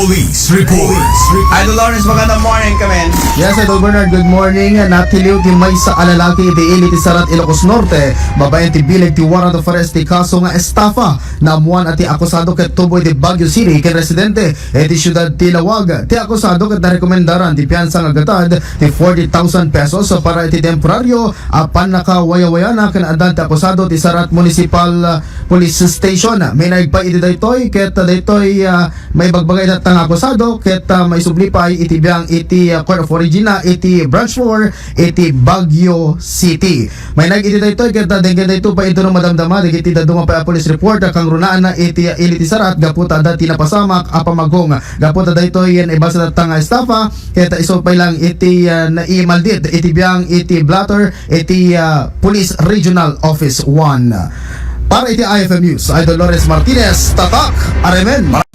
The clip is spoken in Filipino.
Police Report. Idol Lawrence, magandang morning kami. Yes, Idol Bernard, good morning. Natiliw ti may sa alalaki di ili ti Sarat Ilocos Norte. Babayan ti bileg ti warrant of arrest ti kaso nga estafa. Namuan at ti akusado ket tuboy ti Baguio City ken residente ti syudad ti Lawag. Ti akusado ket narekomendaran ti piyansa nga gatad ti 40,000 pesos para iti temporaryo apan nakawayawayana ken adan ti akusado ti Sarat Municipal Police Station. May nagpa iti daytoy ket daytoy may bagbagay na tang akusado ket may sublipay iti biyang iti Court of Origin na iti Branch 4 iti Baguio City. May nag-iti daytoy ket denggen dayto pa ito no madamdama digiti daduma pa police report kang runaan na iti iliti Sarat gaputa dati napasamak apamagong gaputa daytoy yan ibasa tang estafa ket isupay lang iti naimaldit iti biyang iti blatter iti Police Regional Office 1. Para iti IFM News, Idol Lawrence Martinez, Tatak, Aremen.